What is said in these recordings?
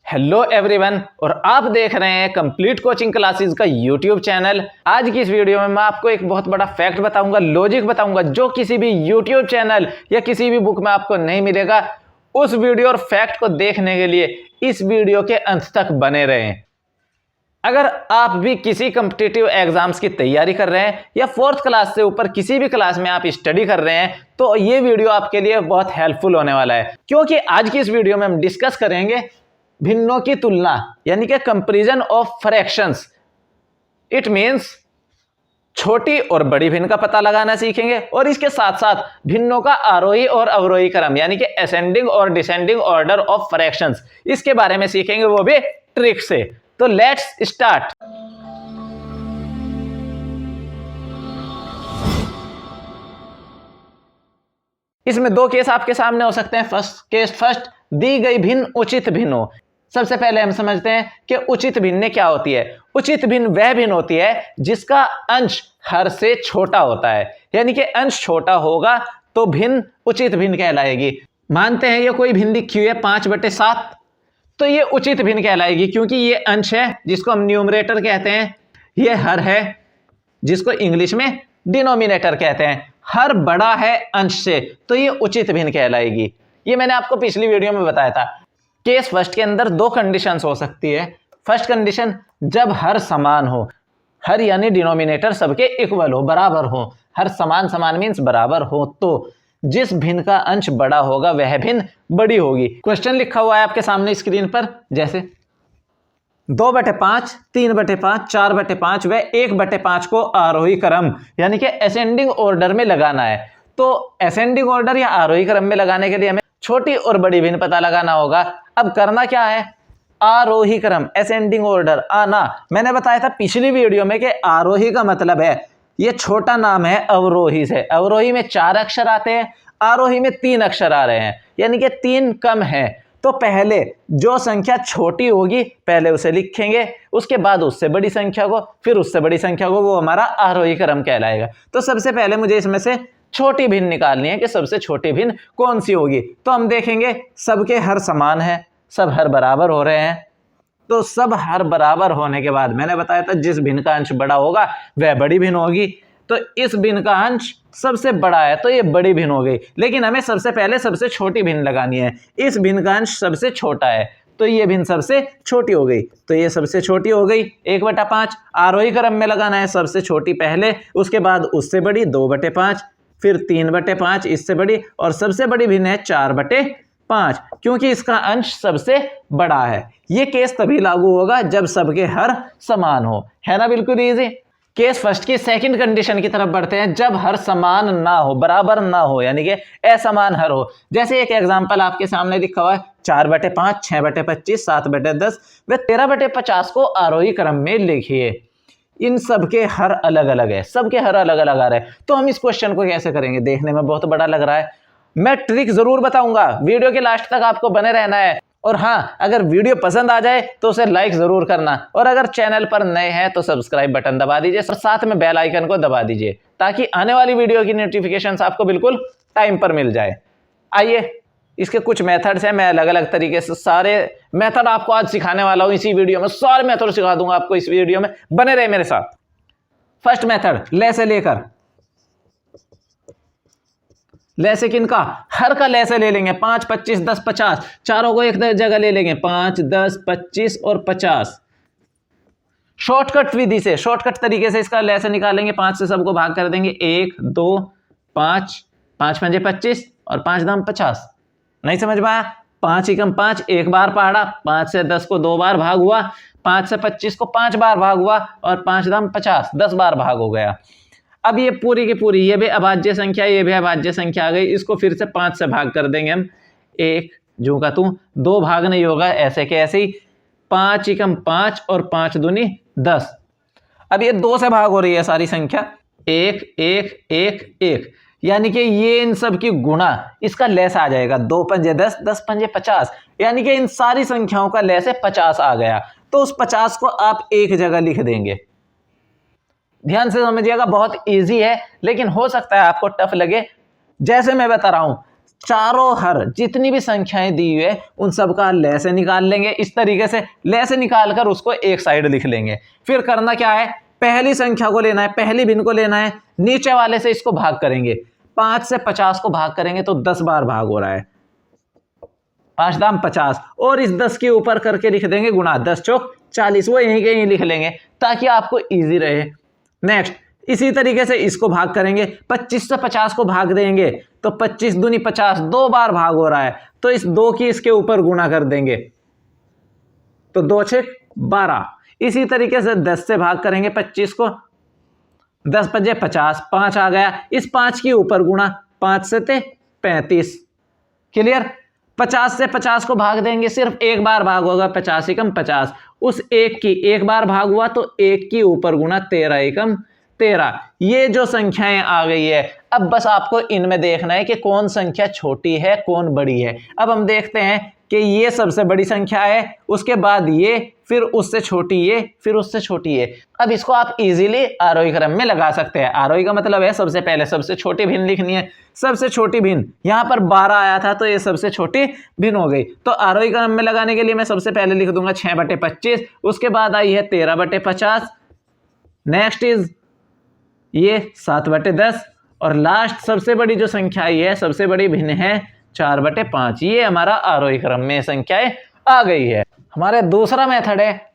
Hello everyone, और आप देख रहे हैं कंप्लीट कोचिंग क्लासेस का यूट्यूब चैनल। आज की इस वीडियो में मैं आपको एक बहुत बड़ा फैक्ट बताऊंगा, लॉजिक बताऊंगा, जो किसी भी यूट्यूब चैनल या किसी भी बुक में आपको नहीं मिलेगा। उस वीडियो और फैक्ट को देखने के लिए इस वीडियो के अंत तक बने रहें। अगर आप भी किसी कॉम्पिटिटिव एग्जाम्स की तैयारी कर रहे हैं या फोर्थ क्लास से ऊपर किसी भी क्लास में आप स्टडी कर रहे हैं, तो ये वीडियो आपके लिए बहुत हेल्पफुल होने वाला है, क्योंकि आज की इस वीडियो में हम डिस्कस करेंगे भिन्नों की तुलना, यानी कि comparison of fractions. It means छोटी और बड़ी भिन्न का पता लगाना सीखेंगे, और इसके साथ साथ भिन्नों का आरोही और अवरोही क्रम, यानी कि असेंडिंग और डिसेंडिंग ऑर्डर ऑफ फ्रैक्शंस, इसके बारे में सीखेंगे, वो भी ट्रिक से। तो लेट्स स्टार्ट। इसमें दो केस आपके सामने हो सकते हैं। फर्स्ट, दी गई भिन्न उचित भिन्न हो। सबसे पहले हम समझते हैं कि उचित भिन्न क्या होती है। उचित भिन्न वह भिन्न होती है जिसका अंश हर से छोटा होता है, यानी कि अंश छोटा होगा तो भिन्न उचित भिन्न कहलाएगी। मानते हैं ये कोई भिन्न लिखी हुई है 5/7, तो ये उचित भिन्न कहलाएगी, क्योंकि ये अंश है जिसको हम न्यूमरेटर कहते हैं, ये हर है जिसको इंग्लिश में डिनोमिनेटर कहते हैं। हर बड़ा है अंश से, तो ये उचित भिन्न कहलाएगी। ये मैंने आपको पिछली वीडियो में बताया था। केस फर्स्ट के अंदर दो कंडीशंस हो सकती है। फर्स्ट कंडीशन, जब हर समान हो, हर यानी डिनोमिनेटर सबके इक्वल हो, बराबर हो। हर समान मीन्स बराबर हो, तो जिस भिन्न का अंश बड़ा होगा वह भिन्न बड़ी होगी। क्वेश्चन लिखा हुआ है आपके सामने स्क्रीन पर, जैसे 2/5, 3/5, 4/5 व 1/5 को आरोही क्रम यानी कि असेंडिंग ऑर्डर में लगाना है। तो असेंडिंग ऑर्डर या आरोही क्रम में लगाने के लिए हमें छोटी और बड़ी भिन्न पता लगाना होगा। अब करना क्या है, आरोही क्रम, असेंडिंग ऑर्डर आना। मैंने बताया था पिछली वीडियो में कि आरोही का मतलब है ये छोटा नाम है अवरोही से। अवरोही में 4 अक्षर आते हैं, आरोही में 3 अक्षर आ रहे हैं, यानी कि 3 कम है। तो पहले जो संख्या छोटी होगी पहले उसे लिखेंगे, उसके बाद उससे बड़ी संख्या को, फिर उससे बड़ी संख्या को, वो हमारा आरोही क्रम कहलाएगा। तो सबसे पहले मुझे इसमें से छोटी भिन्न निकालनी है कि सबसे छोटी भिन्न कौन सी होगी। तो हम देखेंगे सबके हर समान है, सब हर बराबर हो रहे हैं। तो सब हर बराबर होने के बाद मैंने बताया था जिस भिन्न का अंश बड़ा होगा वह बड़ी भिन्न होगी। तो इस भिन्न का अंश सबसे बड़ा है तो ये बड़ी भिन्न हो गई, लेकिन हमें सबसे पहले सबसे छोटी भिन्न लगानी है। इस भिन्न का अंश सबसे छोटा है तो ये भिन्न सबसे छोटी हो गई, तो ये सबसे छोटी हो गई 1/5। आरोही क्रम में लगाना है सबसे छोटी पहले, उसके बाद उससे बड़ी 2/5, फिर 3/5 इससे बड़ी, और सबसे बड़ी भिन्न है 4/5, क्योंकि इसका अंश सबसे बड़ा है। ये केस तभी लागू होगा जब सबके हर समान हो, है ना। बिल्कुल इजी। केस फर्स्ट की सेकंड कंडीशन की तरफ बढ़ते हैं, जब हर समान ना हो, बराबर ना हो, यानी कि असमान हर हो। जैसे एक एग्जांपल आपके सामने लिखा हुआ है 4/5, 6/25, 7/10 व 13/50 को आरोही क्रम में लिखिए। इन सबके हर अलग अलग है, सबके हर अलग अलग आ रहे हैं। तो हम इस क्वेश्चन को कैसे करेंगे, देखने में बहुत बड़ा लग रहा है। मैं ट्रिक जरूर बताऊंगा, वीडियो के लास्ट तक आपको बने रहना है। और हाँ, अगर वीडियो पसंद आ जाए तो उसे लाइक जरूर करना, और अगर चैनल पर नए हैं तो सब्सक्राइब बटन दबा दीजिए और साथ में बेल आइकन को दबा दीजिए, ताकि आने वाली वीडियो की नोटिफिकेशंस आपको बिल्कुल टाइम पर मिल जाए। आइए, इसके कुछ मेथड्स हैं, मैं अलग अलग तरीके से सारे मेथड आपको आज सिखाने वाला हूं। इसी वीडियो में सारे मेथड सिखा दूंगा आपको, इस वीडियो में बने रहे मेरे साथ। फर्स्ट मेथड, ले से लेकर। ले से किनका, हर का ले से ले लेंगे। 5, 25, 10, 50, चारों को एक जगह ले लेंगे, 5, 10, 25 और 50। शॉर्टकट विधि से, शॉर्टकट तरीके से इसका ले से निकालेंगे। 5 से सबको भाग कर देंगे, 1, 2, 5, 5 पंजे 25 और 5 दाम 50। नहीं समझ में आया, 5 एकम 5 एक बार पढ़ा, 5 से 10 को 2 बार भाग हुआ, 5 से 25 को 5 बार भाग हुआ, और 5 दाम 50, 10 बार भाग हो गया। अब ये पूरी की पूरी, ये भी अभाज्य संख्या, ये भी अभाज्य संख्या आ गई। इसको फिर से 5 से भाग कर देंगे हम, 1 जू का तू, 2 भाग नहीं होगा, ऐसे के ऐसे ही। 5 एकम 5 और 5 दूनी 10। अब ये 2 से भाग हो रही है सारी संख्या, 1, 1, 1, 1, यानी कि ये इन सब की गुणा, इसका लेस आ जाएगा। 2 पंजे 10, 10 पंजे 50, यानी कि इन सारी संख्याओं का लेस 50 आ गया। तो उस 50 को आप एक जगह लिख देंगे। ध्यान से समझिएगा, बहुत इजी है, लेकिन हो सकता है आपको टफ लगे। जैसे मैं बता रहा हूं, चारों हर जितनी भी संख्याएं दी हुई है उन सब का लय से निकाल लेंगे। इस तरीके से लय से निकाल कर उसको एक साइड लिख लेंगे। फिर करना क्या है, पहली संख्या को लेना है, पहली भिन्न को लेना है, नीचे वाले से इसको भाग करेंगे। 5 से 50 को भाग करेंगे तो 10 बार भाग हो रहा है, 5 दाम 50, और इस 10 के ऊपर करके लिख देंगे गुणा, 10 चौक 40, वो यहीं के यहीं लिख लेंगे ताकि आपको इजी रहे। नेक्स्ट इसी तरीके से इसको भाग करेंगे, 25 से 50 को भाग देंगे तो 25 दूनी 50, 2 बार भाग हो रहा है तो इस 2 की इसके ऊपर गुणा कर देंगे तो 2 छेक 12। इसी तरीके से 10 से भाग करेंगे 25 को, 10 पजे 50, 5 आ गया, इस 5 के ऊपर गुणा, 5 से 35। क्लियर। 50 से 50 को भाग देंगे, सिर्फ एक बार भाग होगा, 50 एकम 50, उस एक की एक बार भाग हुआ तो एक के ऊपर गुणा, 13 एकम 13। ये जो संख्याएं आ गई है, अब बस आपको इनमें देखना है कि कौन संख्या छोटी है कौन बड़ी है। अब हम देखते हैं कि ये सबसे बड़ी संख्या है, उसके बाद ये, फिर उससे छोटी ये, फिर उससे छोटी ये। अब इसको आप इजीली आरोही क्रम में लगा सकते हैं। आरोही का मतलब है सबसे पहले सबसे छोटी भिन्न लिखनी है। सबसे छोटी भिन्न यहां पर 12 आया था तो ये सबसे छोटी भिन्न हो गई। तो आरोही क्रम में लगाने के लिए मैं सबसे पहले लिख दूंगा 6/25, उसके बाद आई है 13/50, नेक्स्ट इज ये 7/10, और लास्ट सबसे बड़ी जो संख्या आई है, सबसे बड़ी भिन्न है 4/5। ये हमारा आरोही क्रम में संख्याएं आ गई है। हमारे दूसरा मेथड है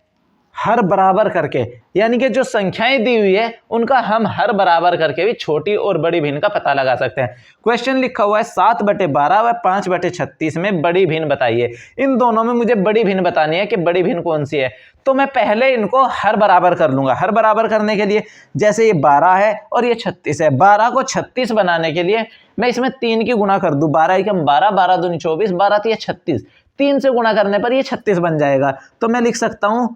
हर बराबर करके, यानी कि जो संख्याएं दी हुई है उनका हम हर बराबर करके भी छोटी और बड़ी भिन्न का पता लगा सकते हैं। क्वेश्चन लिखा हुआ है 7/12 व 5/36 में बड़ी भिन्न बताइए। इन दोनों में मुझे बड़ी भिन्न बतानी है कि बड़ी भिन्न कौन सी है। तो मैं पहले इनको हर बराबर कर लूंगा। हर बराबर करने के लिए जैसे ये 12 है और ये 36 है, 12 को 36 बनाने के लिए मैं इसमें 3 की गुणा कर दूं, 12 एकम 12, 12 दूनी 24, 12 तिया 36, 3 से गुणा करने पर ये 36 बन जाएगा। तो मैं लिख सकता हूं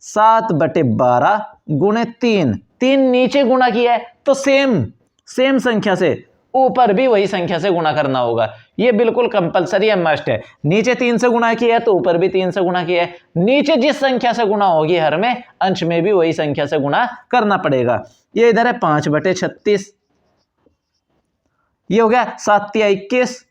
7/12 गुणे 3, 3 नीचे गुणा किया है तो सेम संख्या से ऊपर भी वही संख्या से गुणा करना होगा। ये बिल्कुल कंपलसरी है, मस्ट है। नीचे 3 से गुणा किया है तो ऊपर भी 3 से गुणा किया है। नीचे जिस संख्या से गुणा होगी हर में, अंश में भी वही संख्या से गुणा करना पड़ेगा। ये इधर है 5/36, ये हो गया 7 तिया 21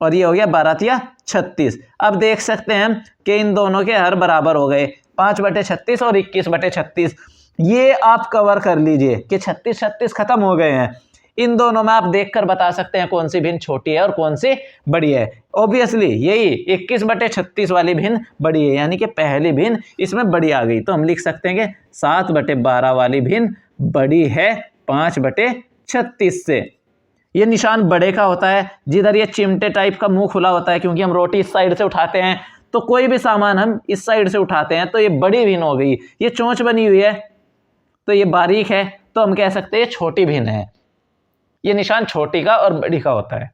और ये हो गया 12 तिया 36। अब देख सकते हैं कि इन दोनों के हर बराबर हो गए, 5/36 और 21/36। ये आप कवर कर लीजिए कि 36 खत्म हो गए हैं। इन दोनों में आप देखकर बता सकते हैं कौन सी भिन्न छोटी है और कौन सी बड़ी है। ऑब्वियसली यही 21/36 वाली भिन्न बड़ी है, यानी कि पहली भिन्न इसमें बड़ी आ गई। तो हम लिख सकते हैं कि 7/12 वाली भिन्न बड़ी है 5/36 से। ये निशान बड़े का होता है, जिधर ये चिमटे टाइप का मुंह खुला होता है, क्योंकि हम रोटी इस साइड से उठाते हैं तो कोई भी सामान हम इस साइड से उठाते हैं तो ये बड़ी भिन्न हो गई। ये चोंच बनी हुई है तो ये बारीक है, तो हम कह सकते हैं ये छोटी भिन्न है। ये निशान छोटी का और बड़ी का होता है।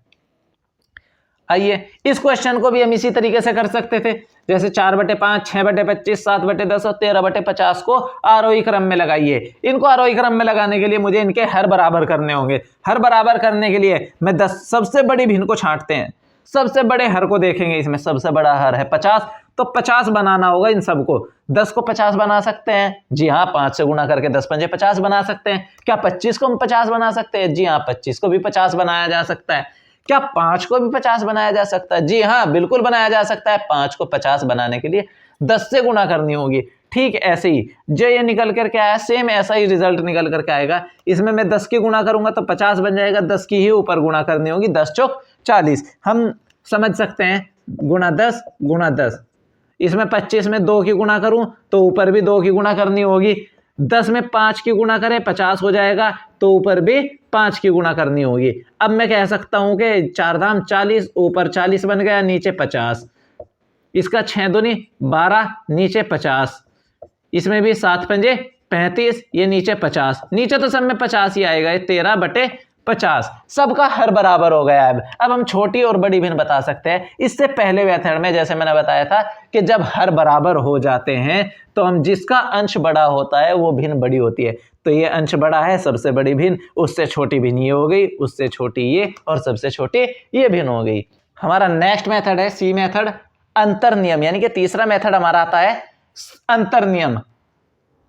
आइए इस क्वेश्चन को भी हम इसी तरीके से कर सकते थे, जैसे 4/5, 6/25, 7/10 और 13/50 को आरोही क्रम में लगाइए। इनको आरोही क्रम में लगाने के लिए मुझे इनके हर बराबर करने होंगे। हर बराबर करने के लिए मैं 10 सबसे बड़ी भिन्न को छांटते हैं, सबसे बड़े हर को देखेंगे। इसमें सबसे बड़ा हर है 50, तो 50 बनाना होगा इन सबको। 10 को 50 बना सकते हैं, जी हाँ, 5 से गुणा करके 10 पंजे 50 बना सकते हैं। क्या 25 को हम 50 बना सकते हैं? जी हाँ, 25 को भी 50 बनाया जा सकता है। क्या 5 को भी 50 बनाया जा सकता है? जी हाँ, बिल्कुल बनाया जा सकता है। 5 को 50 बनाने के लिए 10 से गुणा करनी होगी। ठीक ऐसे ही जो ये निकल करके आया, सेम ऐसा ही रिजल्ट निकल करके आएगा। इसमें मैं 10 की गुणा करूंगा तो 50 बन जाएगा, 10 की ही ऊपर गुणा करनी होगी, 10 चौक 40। हम समझ सकते हैं गुणा 10 गुणा 10। इसमें 25 में 2 की गुणा करूं तो ऊपर भी 2 की गुणा करनी होगी। 10 में 5 की गुणा करें 50 हो जाएगा, तो ऊपर भी 5 की गुणा करनी होगी। अब मैं कह सकता हूं कि 4 दाम 40, ऊपर 40 बन गया, नीचे 50। इसका 6 दूनी 12, नीचे 50। इसमें भी 7 पंजे 35, ये नीचे 50। नीचे तो सब में 50 ही आएगा, ये 13/50। सबका हर बराबर हो गया। अब हम छोटी और बड़ी भिन्न बता सकते हैं। इससे पहले मेथड में जैसे मैंने बताया था कि जब हर बराबर हो जाते हैं तो हम जिसका अंश बड़ा होता है वो भिन्न बड़ी होती है। तो ये अंश बड़ा है, सबसे बड़ी भिन्न, उससे छोटी भिन्न ये हो गई, उससे छोटी ये, और सबसे छोटी ये भिन्न हो गई। हमारा नेक्स्ट मेथड है सी मेथड, अंतर नियम, यानी कि तीसरा मेथड हमारा आता है अंतर नियम।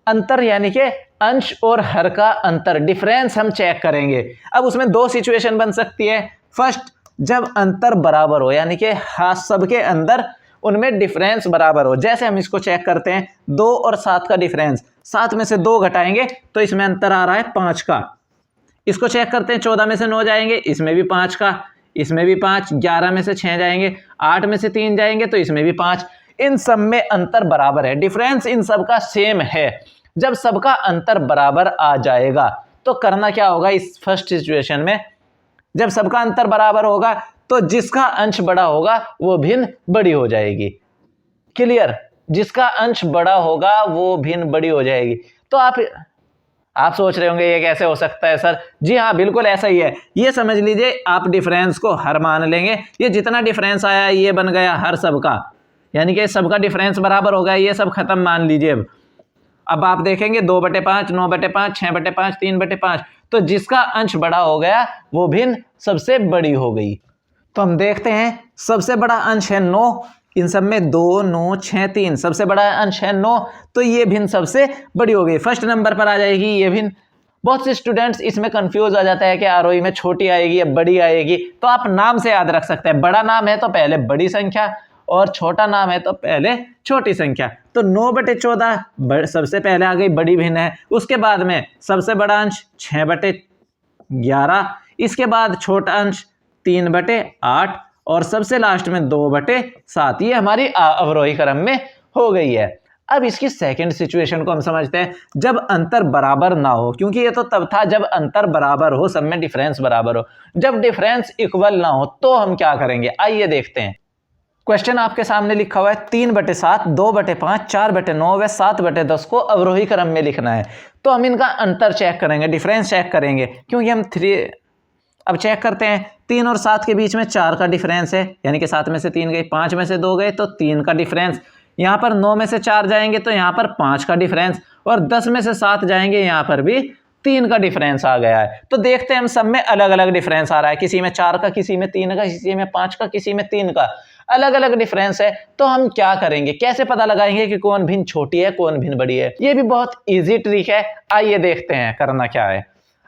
अंतर यानी कि अंश और हर का अंतर, डिफरेंस हम चेक करेंगे। अब उसमें 2 सिचुएशन बन सकती है। फर्स्ट, जब अंतर बराबर हो, यानी कि हाँ सबके अंदर उनमें डिफरेंस बराबर हो। जैसे हम इसको चेक करते हैं, 2 और 7 का डिफरेंस, 7 में से 2 घटाएंगे तो इसमें अंतर आ रहा है 5 का। इसको चेक करते हैं, 14 में से 9 जाएंगे, इसमें भी 5 का, इसमें भी 5, 11 में से 6 जाएंगे, 8 में से 3 जाएंगे तो इसमें भी 5। इन सब में अंतर बराबर है, डिफरेंस इन सब का सेम है। जब सबका अंतर बराबर आ जाएगा तो करना क्या होगा इस फर्स्ट सिचुएशन में, जब सबका अंतर बराबर होगा तो जिसका अंश बड़ा होगा वो भिन्न बड़ी हो जाएगी। क्लियर? जिसका अंश बड़ा होगा वो भिन्न बड़ी हो जाएगी। तो आप सोच रहे होंगे ये कैसे हो सकता है सर? जी हाँ, बिल्कुल ऐसा ही है। ये समझ लीजिए आप डिफरेंस को हर मान लेंगे, ये जितना डिफरेंस आया ये बन गया हर सबका, यानी कि सबका डिफरेंस बराबर हो गया, ये सब खत्म मान लीजिए। अब आप देखेंगे 2/5, 9/5, 6/5, 3/5, तो जिसका अंश बड़ा हो गया वो भिन्न सबसे बड़ी हो गई। तो हम देखते हैं सबसे बड़ा अंश है 9, इन सब में 2, 9, 6, 3, सबसे बड़ा अंश है 9, तो ये भिन्न सबसे बड़ी हो गई, फर्स्ट नंबर पर आ जाएगी ये भिन्न। बहुत से स्टूडेंट्स इसमें कंफ्यूज आ जाता है कि आरोही में छोटी आएगी या बड़ी आएगी, तो आप नाम से याद रख सकते हैं। बड़ा नाम है तो पहले बड़ी संख्या और छोटा नाम है तो पहले छोटी संख्या। तो 9/14 सबसे पहले आ गई, बड़ी भिन्न है। उसके बाद में सबसे बड़ा अंश 6/11, इसके बाद छोटा अंश 3/8 और सबसे लास्ट में 2/7। ये हमारी अवरोही क्रम में हो गई है। अब इसकी सेकंड सिचुएशन को हम समझते हैं, जब अंतर बराबर ना हो, क्योंकि ये तो तब था जब अंतर बराबर हो, सब में डिफरेंस बराबर हो। जब डिफरेंस इक्वल ना हो तो हम क्या करेंगे, आइए देखते हैं। क्वेश्चन आपके सामने लिखा हुआ है 3/7, 2/5, 4/9 व 7/10 को अवरोही क्रम में लिखना है। तो हम इनका अंतर चेक करेंगे, डिफरेंस चेक करेंगे, क्योंकि हम अब चेक करते हैं 3 और 7 के बीच में 4 का डिफरेंस है, यानी कि 7 में से 3 गई, 5 में से 2 गए तो 3 का डिफरेंस। यहाँ पर 9 में से 4 जाएंगे तो यहाँ पर 5 का डिफरेंस, और 10 में से 7 जाएंगे यहाँ पर भी 3 का डिफरेंस आ गया है। तो देखते हैं हम सब में अलग अलग डिफरेंस आ रहा है, किसी में 4 का, किसी में 3 का, किसी में 5 का, किसी में 3 का, अलग अलग डिफरेंस है। तो हम क्या करेंगे, कैसे पता लगाएंगे कि कौन भिन्न छोटी है कौन भिन्न बड़ी है? ये भी बहुत इजी ट्रिक है, आइए देखते हैं करना क्या है।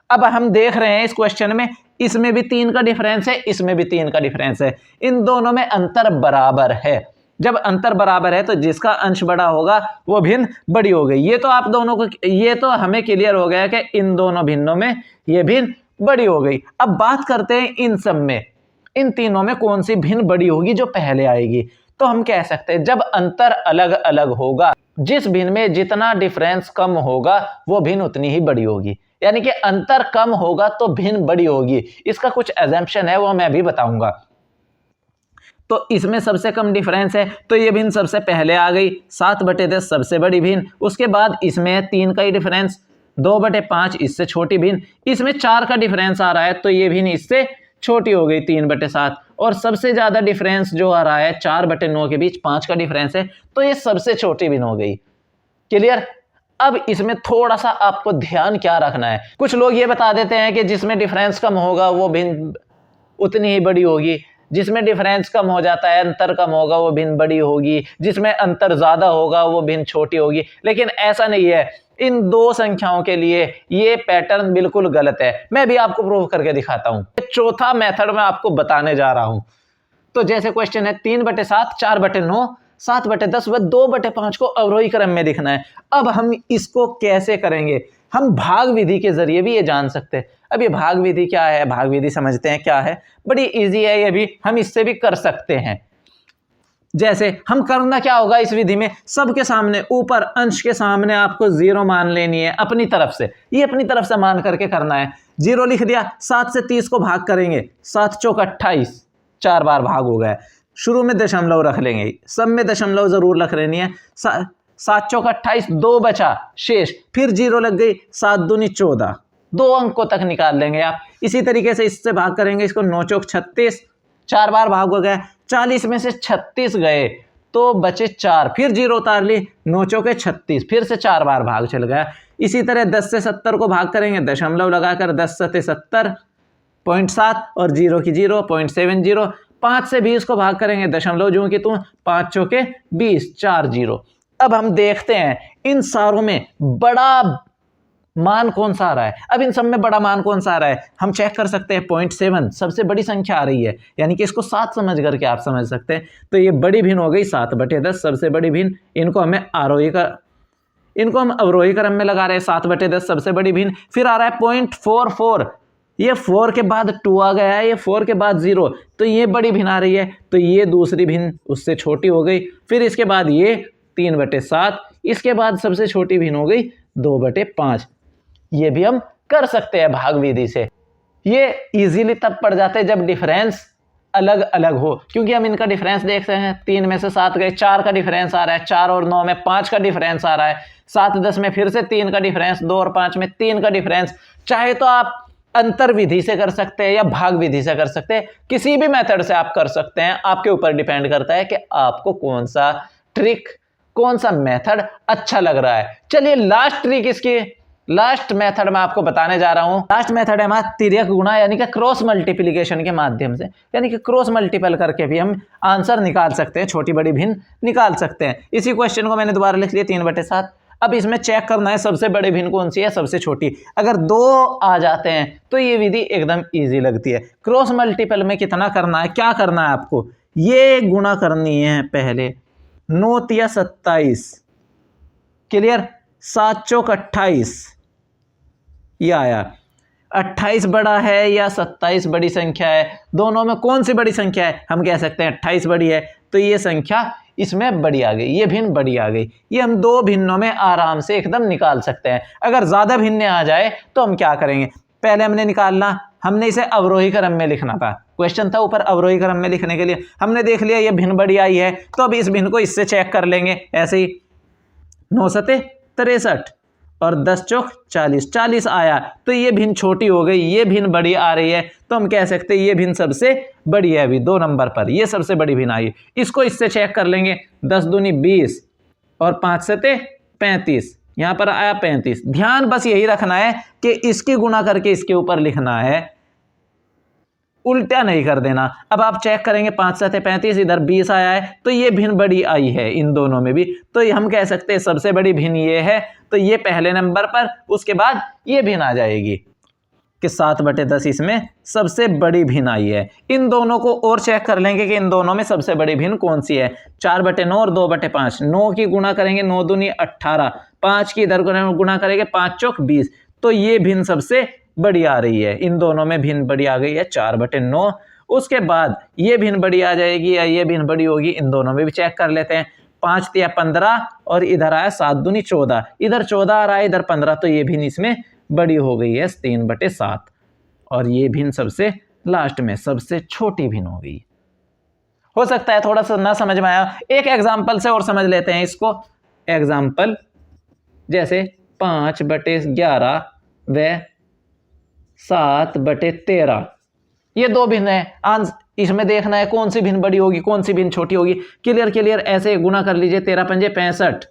अब हम देख रहे हैं इस क्वेश्चन में, इसमें भी 3 का डिफरेंस है, इसमें भी 3 का डिफरेंस है, इन दोनों में अंतर बराबर है। जब अंतर बराबर है तो जिसका अंश बड़ा होगा वो भिन्न बड़ी हो गई। ये तो आप दोनों को, ये तो हमें क्लियर हो गया कि इन दोनों भिन्नों में ये भिन्न बड़ी हो गई। अब बात करते हैं इन सब में, इन तीनों में कौन सी भिन्न बड़ी होगी जो पहले आएगी। तो हम कह सकते हैं जब अंतर अलग अलग होगा, जिस भिन्न में जितना डिफरेंस कम होगा वो भिन्न उतनी ही बड़ी होगी, यानी कि अंतर कम होगा तो भिन्न बड़ी होगी। इसका कुछ एजम्पशन है वो मैं भी बताऊंगा। तो इसमें सबसे कम डिफरेंस है तो ये भिन्न सबसे पहले आ गई, 7/10 सबसे बड़ी भिन्न। उसके बाद इसमें 3 का ही डिफरेंस, 2/5 इससे छोटी भिन्न, इसमें 4 का डिफरेंस आ रहा है तो ये भिन्न इससे छोटी हो गई 3/7, और सबसे ज्यादा डिफरेंस जो आ रहा है 4/9 के बीच 5 का डिफरेंस है तो ये सबसे छोटी भिन्न हो गई। क्लियर? अब इसमें थोड़ा सा आपको ध्यान क्या रखना है, कुछ लोग ये बता देते हैं कि जिसमें डिफरेंस कम होगा वो भिन्न उतनी ही बड़ी होगी, जिसमें डिफरेंस कम हो जाता है, अंतर कम होगा वो भिन्न बड़ी होगी, जिसमें अंतर ज्यादा होगा वो भिन्न छोटी होगी। लेकिन ऐसा नहीं है, इन दो संख्याओं के लिए ये पैटर्न बिल्कुल गलत है। मैं भी आपको प्रूव करके दिखाता हूं, चौथा मेथड मैं आपको बताने जा रहा हूं। तो जैसे क्वेश्चन है 3/7, 4/9, 7/10 व 2/5 को अवरोही क्रम में लिखना है। अब हम इसको कैसे करेंगे, हम भाग विधि के जरिए भी ये जान सकते हैं। अब ये भाग विधि क्या है, भाग विधि समझते हैं क्या है, बड़ी इजी है ये भी, हम इससे भी कर सकते हैं। जैसे हम करना क्या होगा इस विधि में, सबके सामने ऊपर अंश के सामने आपको 0 मान लेनी है अपनी तरफ से, ये अपनी तरफ से मान करके करना है। 0 लिख दिया, 7 से 30 को भाग करेंगे, 7 चौक 28, 4 बार भाग हो गया। शुरू में दशमलव रख लेंगे, सब में दशमलव जरूर रख लेनी है। 7 चौक 28, 2 बचा शेष, फिर 0 लग गई, 7 दूनी 14, 2 अंकों तक निकाल लेंगे आप। इसी तरीके से इससे भाग करेंगे, इसको 9 चौक 36, 4 बार भाग हो गया, 40 में से 36 गए तो बचे 4, फिर 0 उतार ली, 9 चौके 36, फिर से 4 बार भाग चल गया। इसी तरह 10 से 70 को भाग करेंगे, दशमलव लगाकर 10 सते 70, 0.7 और 0 की 0, 0.70। 5 से 20 को भाग करेंगे, दशमलव जूं की तू, 5 चौके 20, 4 0। अब हम देखते हैं इन सारों में बड़ा मान कौन सा आ रहा है। अब इन सब में बड़ा मान कौन सा आ रहा है, हम चेक कर सकते हैं 0.7 सबसे बड़ी संख्या आ रही है, यानी कि इसको 7 समझ करके आप समझ सकते हैं। तो ये बड़ी भिन्न हो गई 7/10 सबसे बड़ी भिन्न, इनको हम अवरोही क्रम में लगा रहे हैं 7/10 सबसे बड़ी भिन्न। फिर आ रहा है 0.44, ये 4 के बाद 2 आ गया है, ये 4 के बाद 0, तो ये बड़ी भिन्न आ रही है, तो ये दूसरी भिन्न उससे छोटी हो गई। फिर इसके बाद ये 3/7, इसके बाद सबसे छोटी भिन्न हो गई 2/5। ये भी हम कर सकते हैं भाग विधि से। ये इजीली तब पड़ जाते हैं जब डिफरेंस अलग अलग हो, क्योंकि हम इनका डिफरेंस देख रहे हैं, 3 में से 7 गए, 4 का डिफरेंस आ रहा है, 4 और 9 में 5 का डिफरेंस आ रहा है, 7-10 में फिर से 3 का डिफरेंस, 2 और 5 में 3 का डिफरेंस। चाहे तो आप अंतर विधि से कर सकते हैं या भाग विधि से कर सकते हैं, किसी भी मेथड से आप कर सकते हैं, आपके ऊपर डिपेंड करता है कि आपको कौन सा ट्रिक, कौन सा मेथड अच्छा लग रहा है। चलिए लास्ट ट्रिक, इसकी लास्ट मेथड मैं आपको बताने जा रहा हूं। लास्ट मेथड है हमारा तिर्यक गुणा, यानी कि क्रॉस मल्टीप्लिकेशन के माध्यम से, यानी कि क्रॉस मल्टीपल करके भी हम आंसर निकाल सकते हैं, छोटी बड़ी भिन्न निकाल सकते हैं। इसी क्वेश्चन को मैंने दोबारा लिख लिया 3/7। अब इसमें चेक करना है सबसे बड़ी भिन्न कौन सी है, सबसे छोटी। अगर 2 आ जाते हैं तो ये विधि एकदम ईजी लगती है। क्रॉस मल्टीपल में कितना करना है, क्या करना है आपको, ये गुणा करनी है पहले 9 या 27, क्लियर, 7 चौक 28, ये आया। 28 बड़ा है या 27 बड़ी संख्या है, दोनों में कौन सी बड़ी संख्या है, हम कह सकते हैं 28 बड़ी है, तो ये संख्या इसमें बड़ी आ गई, ये भिन्न बड़ी आ गई। ये हम 2 भिन्नों में आराम से एकदम निकाल सकते हैं। अगर ज्यादा भिन्न आ जाए तो हम क्या करेंगे, पहले हमने निकालना, हमने इसे अवरोही क्रम में लिखना था, क्वेश्चन था ऊपर अवरोही क्रम में लिखने के लिए, हमने देख लिया ये भिन्न बड़ी आई है, तो अब इस भिन्न को इससे चेक कर लेंगे, ऐसे ही 9 सते 63 और 10 चौक 40, 40 आया, तो ये भिन्न छोटी हो गई, ये भिन्न बड़ी आ रही है, तो हम कह सकते हैं ये भिन्न सबसे बड़ी है, अभी 2 नंबर पर ये सबसे बड़ी भिन्न आई। इसको इससे चेक कर लेंगे, 10 दूनी 20 और 5 सते 35, यहां पर आया 35। ध्यान बस यही रखना है कि इसकी गुणा करके इसके ऊपर लिखना है, उल्टा नहीं कर देना। अब आप चेक करेंगे 5 सते 35, इधर 20 आया है, तो ये भिन्न बड़ी आई है इन दोनों में भी, तो हम कह सकते हैं सबसे बड़ी भिन्न ये है, तो ये पहले नंबर पर, उसके बाद ये भिन्न आ जाएगी कि 7/10 इसमें सबसे बड़ी भिन्न आई है। इन दोनों को और चेक कर लेंगे कि इन दोनों में सबसे बड़ी भिन्न कौन सी है, 4/9 और 2/5। 9 की गुणा करेंगे 9 दूनी 18, 5 की इधर गुणा करेंगे 5 चौक 20, तो ये भिन्न सबसे बड़ी आ रही है, इन दोनों में भिन्न बड़ी आ गई है 4/9। उसके बाद ये भिन्न बड़ी आ जाएगी या ये भिन्न बड़ी होगी, इन दोनों में भी चेक कर लेते हैं। 5 तिया 15 और इधर आया 7 दूनी 14, इधर 14 आ रहा है, इधर 15, तो ये भिन्न इसमें बड़ी हो गई है 3/7, और ये भिन्न सबसे लास्ट में सबसे छोटी भिन्न हो गई। हो सकता है थोड़ा सा ना समझ में आया, एक एग्जाम्पल से और समझ लेते हैं इसको। एग्जाम्पल जैसे 5/11 व 7/13, ये 2 भिन्न है, इसमें देखना है कौन सी भिन्न बड़ी होगी, कौन सी भिन्न छोटी होगी। क्लियर ऐसे गुणा कर लीजिए, 13 पंजे 65,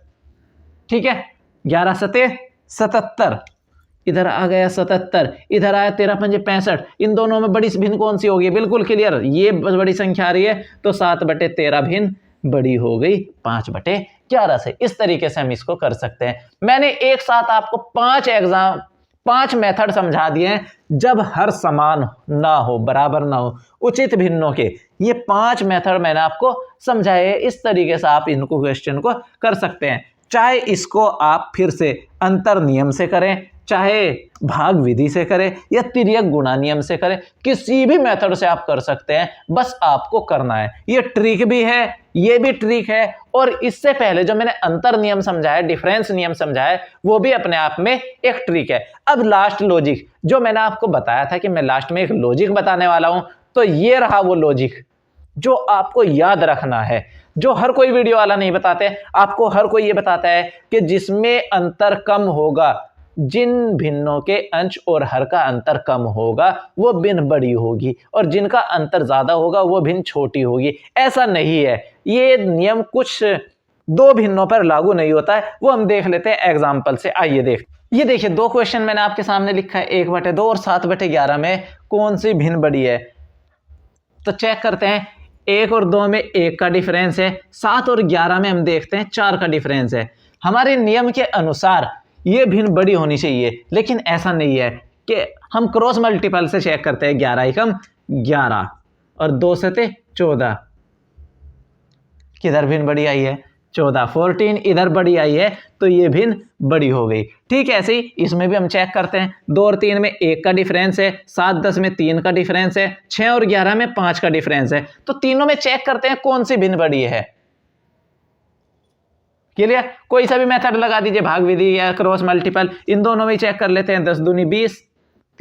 ठीक है, 11 सते 77, इधर आ गया 77, इधर आया 13 पंजे 65, इन दोनों में बड़ी भिन्न कौन सी होगी, बिल्कुल क्लियर, ये बड़ी संख्या आ रही है, तो 7/13 भिन्न बड़ी हो गई 5/11 से। इस तरीके से हम इसको कर सकते हैं। मैंने एक साथ आपको 5 मेथड समझा दिए हैं, जब हर समान ना हो, बराबर ना हो, उचित भिन्नों के, ये 5 मेथड मैंने आपको समझाए। इस तरीके से आप इनको क्वेश्चन को कर सकते हैं, चाहे इसको आप फिर से अंतर नियम से करें, चाहे भाग विधि से करें या तिर्यक गुणा नियम से करें, किसी भी मेथड से आप कर सकते हैं, बस आपको करना है। ये ट्रिक भी है, ये भी ट्रिक है, और इससे पहले जो मैंने अंतर नियम समझाया, डिफरेंस नियम समझाया, वो भी अपने आप में एक ट्रिक है। अब लास्ट लॉजिक, जो मैंने आपको बताया था कि मैं लास्ट में एक लॉजिक बताने वाला हूं, तो ये रहा वो लॉजिक जो आपको याद रखना है, जो हर कोई वीडियो वाला नहीं बताते। आपको हर कोई ये बताता है कि जिसमें अंतर कम होगा, जिन भिन्नों के अंश और हर का अंतर कम होगा, वो भिन्न बड़ी होगी, और जिनका अंतर ज्यादा होगा वो भिन्न छोटी होगी। ऐसा नहीं है, ये नियम कुछ 2 भिन्नों पर लागू नहीं होता है, वो हम देख लेते हैं एग्जाम्पल से। आइए देख, ये देखिए 2 क्वेश्चन मैंने आपके सामने लिखा है, 1/2 और 7/11 में कौन सी भिन्न बड़ी है, तो चेक करते हैं। 1 और 2 में 1 का डिफरेंस है, 7 और 11 में हम देखते हैं 4 का डिफरेंस है। हमारे नियम के अनुसार ये भिन्न बड़ी होनी चाहिए, लेकिन ऐसा नहीं है कि हम क्रॉस मल्टीपल से चेक करते हैं 11 एकम 11 और 2 सते 14, किधर भिन्न बड़ी आई है 14, 14 इधर बड़ी आई है तो ये भिन्न बड़ी हो गई। ठीक है, ऐसे ही इसमें भी हम चेक करते हैं। 2 और 3 में 1 का डिफरेंस है, 7 10 में 3 का डिफरेंस है, 6 और 11 में 5 का डिफरेंस है। तो तीनों में चेक करते हैं कौन सी भिन्न बड़ी है। क्लियर? कोई सा भी मेथड लगा दीजिए, भाग विधि या क्रॉस मल्टीपल, इन दोनों में चेक कर लेते हैं। 10 दूनी 20,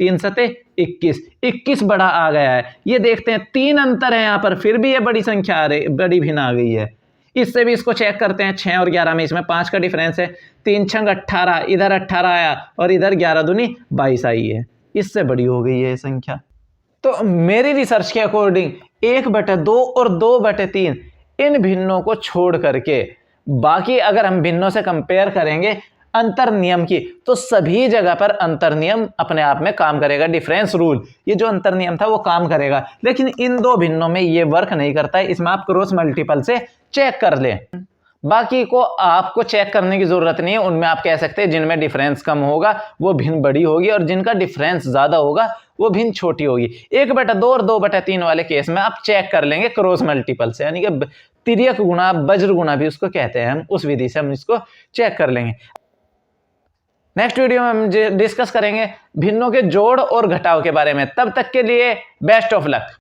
3 सते 21, 21 बड़ा आ गया है। ये देखते हैं 3 अंतर है यहां पर, फिर भी ये बड़ी संख्या आ रही, बड़ी भिन्न आ गई है। इससे भी इसको चेक करते हैं। 6 और 11 में इसमें 5 का डिफरेंस है, 3 छंग 18, इधर 18 आया और इधर 11 दूनी 22 आई है, इससे बड़ी हो गई है संख्या। तो मेरी रिसर्च के अकॉर्डिंग 1/2 और 2/3 इन भिन्नों को छोड़ करके बाकी अगर हम भिन्नों से कंपेयर करेंगे अंतर नियम की, तो सभी जगह पर अंतर नियम अपने आप में काम करेगा। डिफरेंस रूल, ये जो अंतर नियम था वो काम करेगा, लेकिन इन दो भिन्नों में ये वर्क नहीं करता है। इसमें आप क्रॉस मल्टीपल से चेक कर लें। बाकी को आपको चेक करने की जरूरत नहीं है। उनमें आप कह सकते हैं जिनमें डिफरेंस कम होगा वो भिन्न बड़ी होगी और जिनका डिफरेंस ज्यादा होगा वो भिन्न छोटी होगी। 1/2 और 2/3 वाले केस में आप चेक कर लेंगे क्रॉस मल्टीपल से, यानी कि तिर्यक गुणा, वज्र गुणा भी उसको कहते हैं, हम उस विधि से हम इसको चेक कर लेंगे। नेक्स्ट वीडियो में हम डिस्कस करेंगे भिन्नों के जोड़ और घटाव के बारे में। तब तक के लिए बेस्ट ऑफ लक।